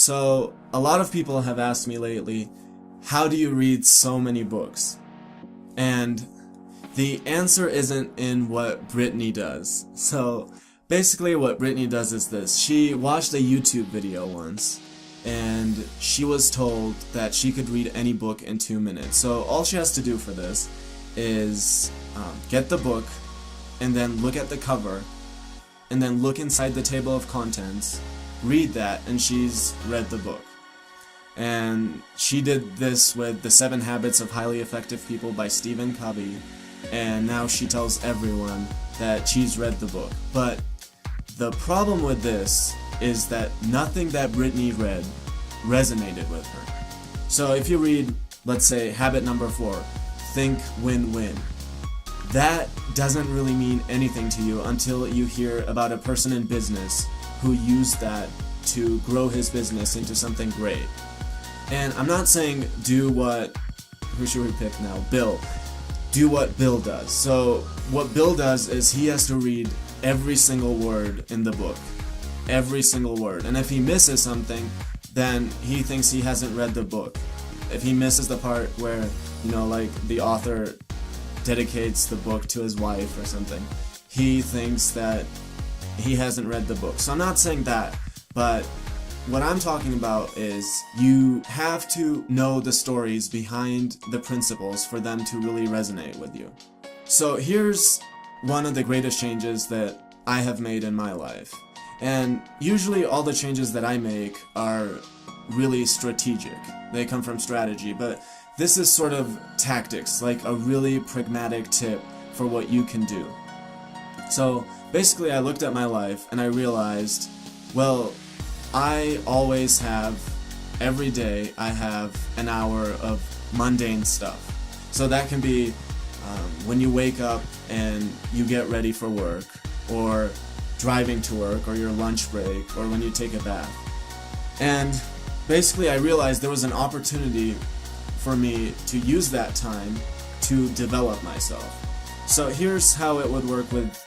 So, a lot of people have asked me lately, how do you read so many books? And the answer isn't in what Brittany does. So, basically what Brittany does is this. She watched a YouTube video once, and she was told that she could read any book in 2 minutes. So, all she has to do for this is get the book, and then look at the cover, and then look inside the table of contents, read that, and she's read the book. And she did this with The 7 Habits of Highly Effective People by Stephen Covey, and now she tells everyone that she's read the book. But the problem with this is that nothing that Brittany read resonated with her. So if you read, let's say, habit number 4, think win-win, that doesn't really mean anything to you until you hear about a person in business who used that to grow his business into something great. And I'm not saying do what, who should we pick now? Bill. Do what Bill does. So what Bill does is he has to read every single word in the book. Every single word. And if he misses something, then he thinks he hasn't read the book. If he misses the part where, like the author dedicates the book to his wife or something, he thinks that he hasn't read the book. So I'm not saying that, but what I'm talking about is you have to know the stories behind the principles for them to really resonate with you. So here's one of the greatest changes that I have made in my life. And usually all the changes that I make are really strategic. They come from strategy, but this is sort of tactics, like a really pragmatic tip for what you can do. So basically I looked at my life and I realized, well, I always have, every day I have an hour of mundane stuff. So that can be when you wake up and you get ready for work, or driving to work, or your lunch break, or when you take a bath. And basically I realized there was an opportunity for me to use that time to develop myself. So here's how it would work with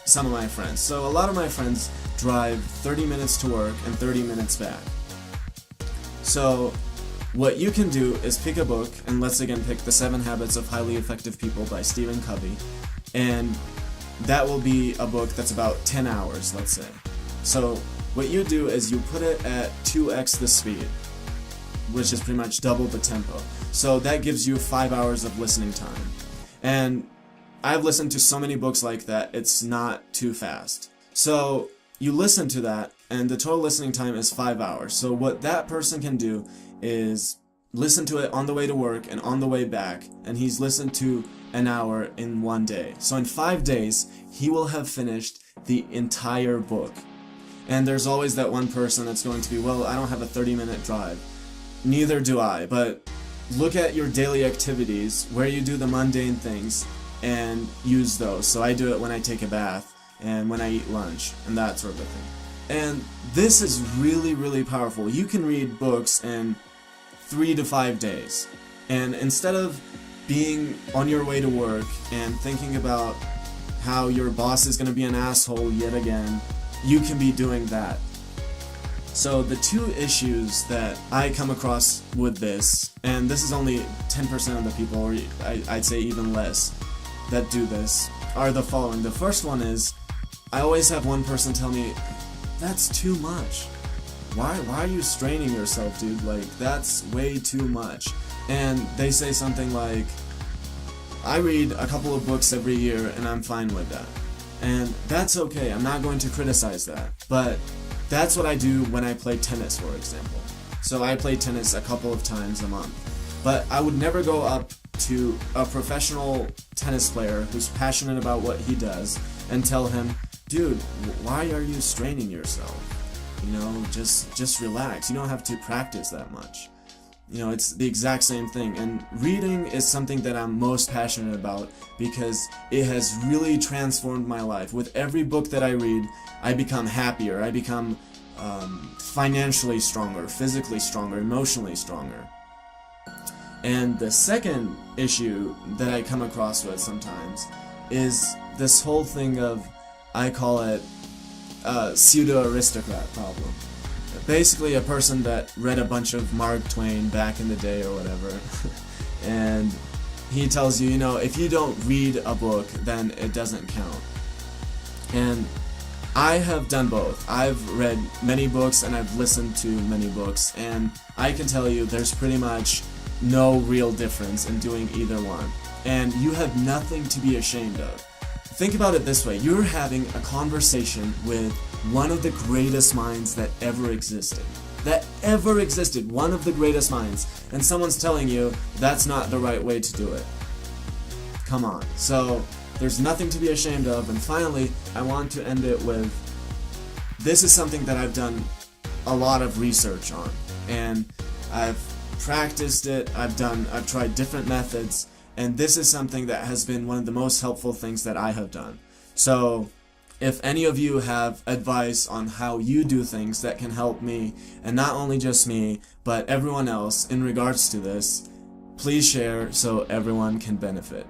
some of my friends. So a lot of my friends drive 30 minutes to work and 30 minutes back. So what you can do is pick a book, and let's again pick The 7 Habits of Highly Effective People by Stephen Covey, and that will be a book that's about 10 hours, let's say. So what you do is you put it at 2x the speed, which is pretty much double the tempo. So that gives you 5 hours of listening time. And I've listened to so many books like that, it's not too fast. So you listen to that, and the total listening time is 5 hours. So what that person can do is listen to it on the way to work and on the way back, and he's listened to an hour in 1 day. So in 5 days, he will have finished the entire book. And there's always that one person that's going to be, well, I don't have a 30-minute drive. Neither do I, but look at your daily activities, where you do the mundane things, and use those. So I do it when I take a bath, and when I eat lunch, and that sort of thing. And this is really, really powerful. You can read books in 3 to 5 days. And instead of being on your way to work and thinking about how your boss is going to be an asshole yet again, you can be doing that. So the two issues that I come across with this, and this is only 10% of the people, or I'd say even less, that do this, are the following. The first one is, I always have one person tell me, that's too much. Why are you straining yourself, dude? Like, that's way too much. And they say something like, I read a couple of books every year and I'm fine with that. And that's okay, I'm not going to criticize that. But that's what I do when I play tennis, for example. So I play tennis a couple of times a month. But I would never go up to a professional tennis player who's passionate about what he does and tell him, dude, why are you straining yourself? Just relax. You don't have to practice that much. It's the exact same thing. And reading is something that I'm most passionate about because it has really transformed my life. With every book that I read, I become happier. I become financially stronger, physically stronger, emotionally stronger. And the second issue that I come across with sometimes is this whole thing of, I call it pseudo-aristocrat problem. basically a person that read a bunch of Mark Twain back in the day or whatever. And he tells you, you know, if you don't read a book, then it doesn't count. And I have done both. I've read many books and I've listened to many books, and I can tell you there's pretty much no real difference in doing either one. And you have nothing to be ashamed of. Think about it this way. You're having a conversation with one of the greatest minds that ever existed. One of the greatest minds. And someone's telling you that's not the right way to do it. Come on. So there's nothing to be ashamed of. And finally, I want to end it with, this is something that I've done a lot of research on. And I've practiced it, I've tried different methods, and this is something that has been one of the most helpful things that I have done. So if any of you have advice on how you do things that can help me, and not only just me, but everyone else in regards to this, please share so everyone can benefit.